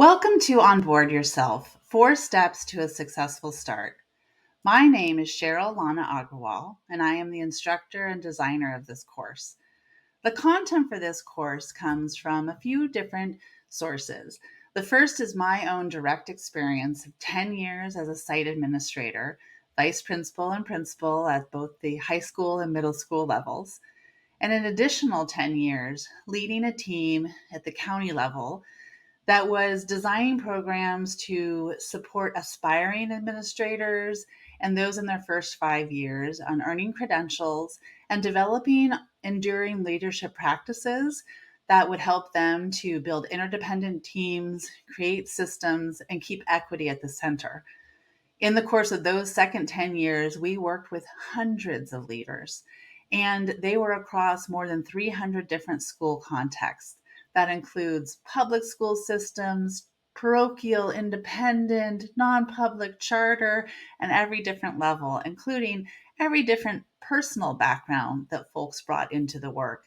Welcome to Onboard Yourself, 4 Steps to a Successful Start. My name is Cheryl Lana Agrawal, and I am the instructor and designer of this course. The content for this course comes from a few different sources. The first is my own direct experience of 10 years as a site administrator, vice principal, and principal at both the high school and middle school levels, and an additional 10 years leading a team at the county level that was designing programs to support aspiring administrators and those in their first 5 years on earning credentials and developing enduring leadership practices that would help them to build interdependent teams, create systems, and keep equity at the center. In the course of those second 10 years, we worked with hundreds of leaders, and they were across more than 300 different school contexts. That includes public school systems, parochial, independent, non public, charter, and every different level, including every different personal background that folks brought into the work.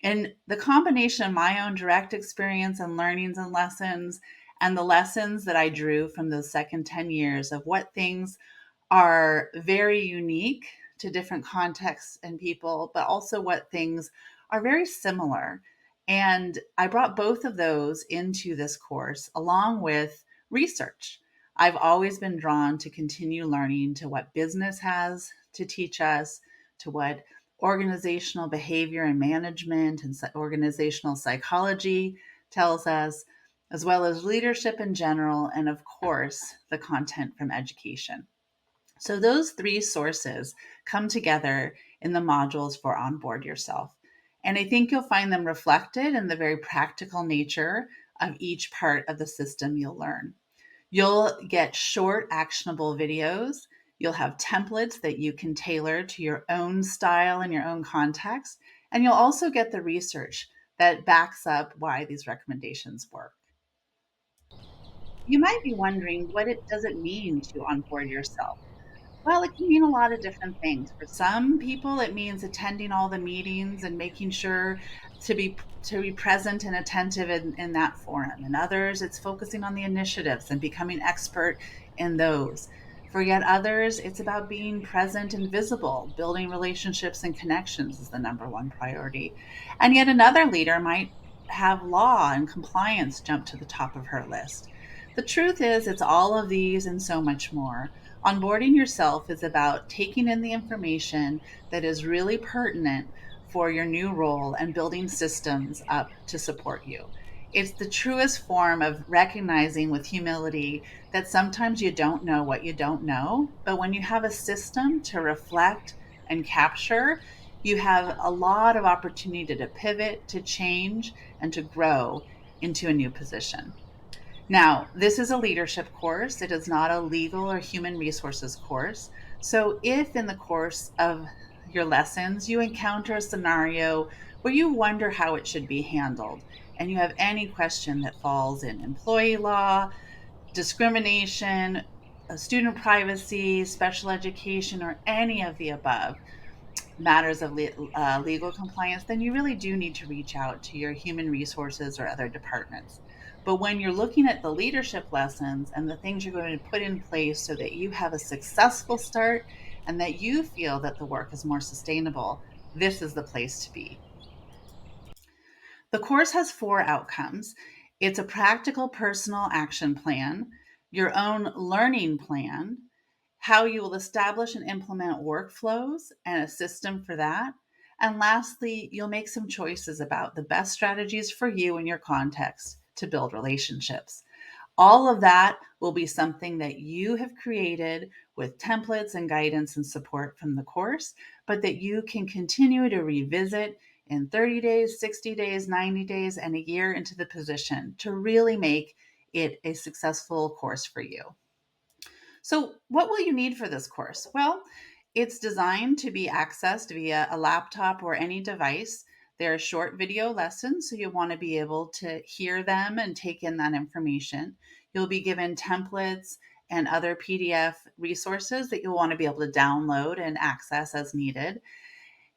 And the combination of my own direct experience and learnings and lessons, and the lessons that I drew from those second 10 years of what things are very unique to different contexts and people, but also what things are very similar. And I brought both of those into this course along with research. I've always been drawn to continue learning to what business has to teach us, to what organizational behavior and management and organizational psychology tells us, as well as leadership in general, and of course, the content from education. So, those three sources come together in the modules for Onboard Yourself. And I think you'll find them reflected in the very practical nature of each part of the system you'll learn. You'll get short, actionable videos. You'll have templates that you can tailor to your own style and your own context. And you'll also get the research that backs up why these recommendations work. You might be wondering what it does it mean to onboard yourself? Well, it can mean a lot of different things. For some people, it means attending all the meetings and making sure to be present and attentive in that forum. And others, it's focusing on the initiatives and becoming expert in those. For yet others, it's about being present and visible. Building relationships and connections is the number one priority. And yet another leader might have law and compliance jump to the top of her list. The truth is, it's all of these and so much more. Onboarding yourself is about taking in the information that is really pertinent for your new role and building systems up to support you. It's the truest form of recognizing with humility that sometimes you don't know what you don't know, but when you have a system to reflect and capture, you have a lot of opportunity to pivot, to change, and to grow into a new position. Now, this is a leadership course. It is not a legal or human resources course. So, if in the course of your lessons you encounter a scenario where you wonder how it should be handled, and you have any question that falls in employee law, discrimination, student privacy, special education, or any of the above, matters of legal compliance, then you really do need to reach out to your human resources or other departments. But when you're looking at the leadership lessons and the things you're going to put in place so that you have a successful start and that you feel that the work is more sustainable, this is the place to be. The course has 4 outcomes. It's a practical personal action plan, your own learning plan, how you will establish and implement workflows and a system for that. And lastly, you'll make some choices about the best strategies for you and your context to build relationships. All of that will be something that you have created with templates and guidance and support from the course, but that you can continue to revisit in 30 days, 60 days, 90 days, and a year into the position to really make it a successful course for you. So, what will you need for this course? Well, it's designed to be accessed via a laptop or any device. They're short video lessons, so you want to be able to hear them and take in that information. You'll be given templates and other PDF resources that you'll want to be able to download and access as needed.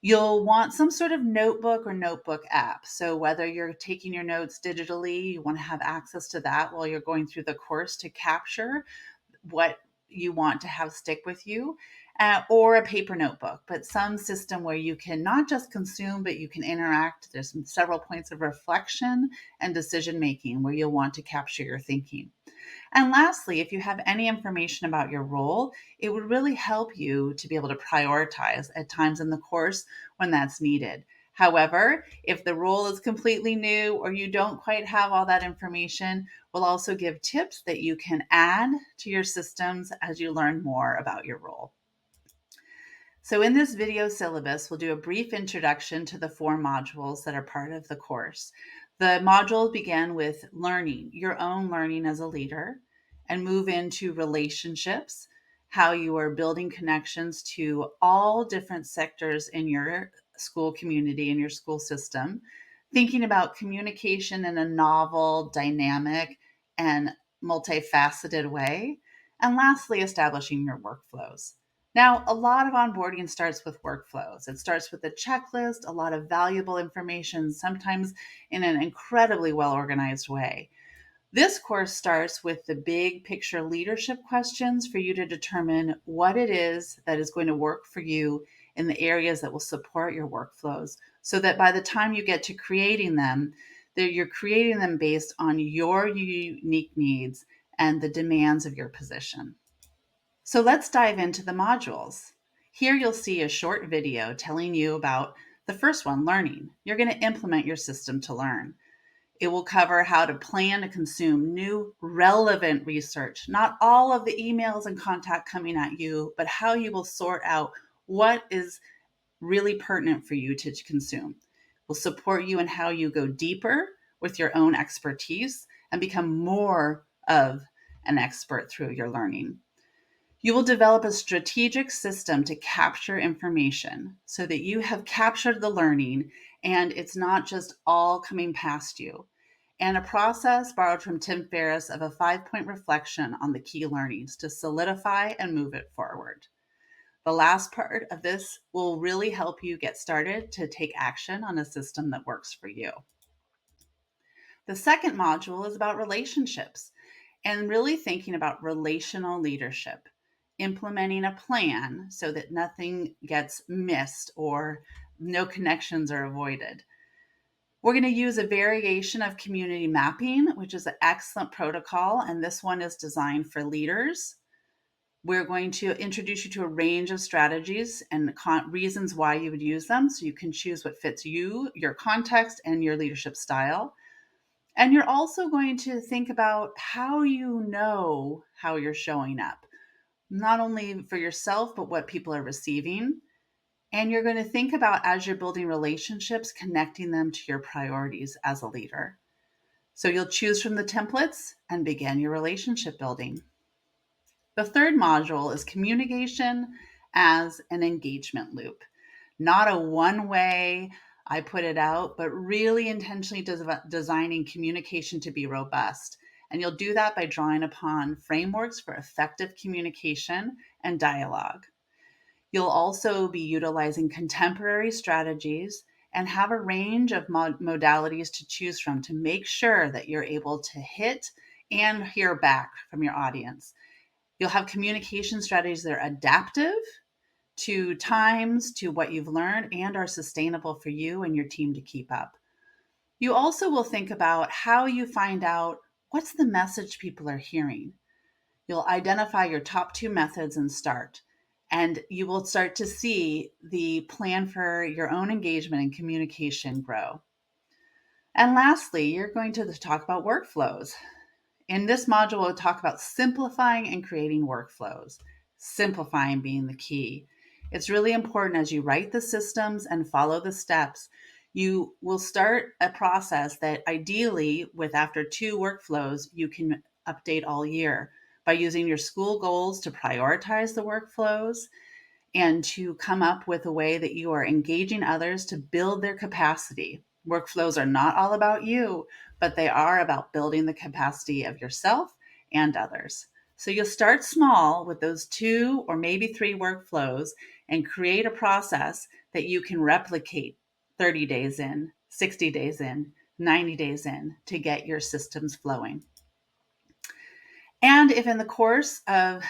You'll want some sort of notebook or notebook app. So whether you're taking your notes digitally, you want to have access to that while you're going through the course to capture what you want to have stick with you, or a paper notebook, but some system where you can not just consume, but you can interact. There's several points of reflection and decision making where you'll want to capture your thinking. And lastly, if you have any information about your role, it would really help you to be able to prioritize at times in the course when that's needed. However, if the role is completely new or you don't quite have all that information, we'll also give tips that you can add to your systems as you learn more about your role. So in this video syllabus, we'll do a brief introduction to the 4 modules that are part of the course. The modules begin with learning, your own learning as a leader, and move into relationships, how you are building connections to all different sectors in your school community and your school system, thinking about communication in a novel, dynamic, and multifaceted way, and lastly, establishing your workflows. Now, a lot of onboarding starts with workflows. It starts with a checklist, a lot of valuable information, sometimes in an incredibly well organized way. This course starts with the big picture leadership questions for you to determine what it is that is going to work for you in the areas that will support your workflows, so that by the time you get to creating them, that you're creating them based on your unique needs and the demands of your position. So let's dive into the modules. Here you'll see a short video telling you about the first one, learning. You're going to implement your system to learn. It will cover how to plan to consume new relevant research, not all of the emails and contact coming at you, but how you will sort out what is really pertinent for you to consume. We'll support you in how you go deeper with your own expertise and become more of an expert through your learning. You will develop a strategic system to capture information so that you have captured the learning and it's not just all coming past you. And a process borrowed from Tim Ferriss of a 5-point reflection on the key learnings to solidify and move it forward. The last part of this will really help you get started to take action on a system that works for you. The second module is about relationships and really thinking about relational leadership, implementing a plan so that nothing gets missed or no connections are avoided. We're going to use a variation of community mapping, which is an excellent protocol, and this one is designed for leaders. We're going to introduce you to a range of strategies and reasons why you would use them so you can choose what fits you, your context, and your leadership style. And you're also going to think about how you know how you're showing up, not only for yourself, but what people are receiving. And you're going to think about, as you're building relationships, connecting them to your priorities as a leader. So you'll choose from the templates and begin your relationship building. The third module is communication as an engagement loop. Not a one way, I put it out, but really intentionally designing communication to be robust. And you'll do that by drawing upon frameworks for effective communication and dialogue. You'll also be utilizing contemporary strategies and have a range of modalities to choose from to make sure that you're able to hit and hear back from your audience. You'll have communication strategies that are adaptive to times, to what you've learned, and are sustainable for you and your team to keep up. You also will think about how you find out what's the message people are hearing. You'll identify your top 2 methods and start. And you will start to see the plan for your own engagement and communication grow. And lastly, you're going to talk about workflows. In this module, we'll talk about simplifying and creating workflows, simplifying being the key. It's really important as you write the systems and follow the steps, you will start a process that ideally, with after 2 workflows, you can update all year by using your school goals to prioritize the workflows and to come up with a way that you are engaging others to build their capacity. Workflows are not all about you, but they are about building the capacity of yourself and others. So you'll start small with those 2 or maybe 3 workflows and create a process that you can replicate 30 days in, 60 days in, 90 days in to get your systems flowing. And if in the course of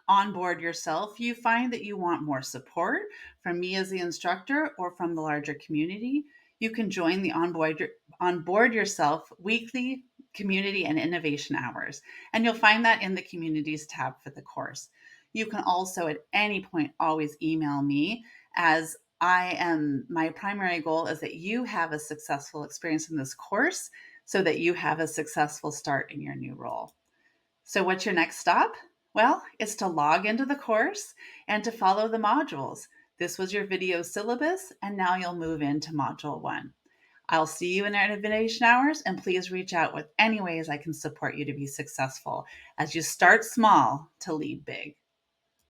onboard yourself, you find that you want more support from me as the instructor or from the larger community, you can join the onboard yourself weekly community and innovation hours. And you'll find that in the communities tab for the course. You can also at any point always email me, as my primary goal is that you have a successful experience in this course so that you have a successful start in your new role. So what's your next stop? Well, it's to log into the course and to follow the modules. This was your video syllabus, and now you'll move into module 1. I'll see you in our innovation hours, and please reach out with any ways I can support you to be successful as you start small to lead big.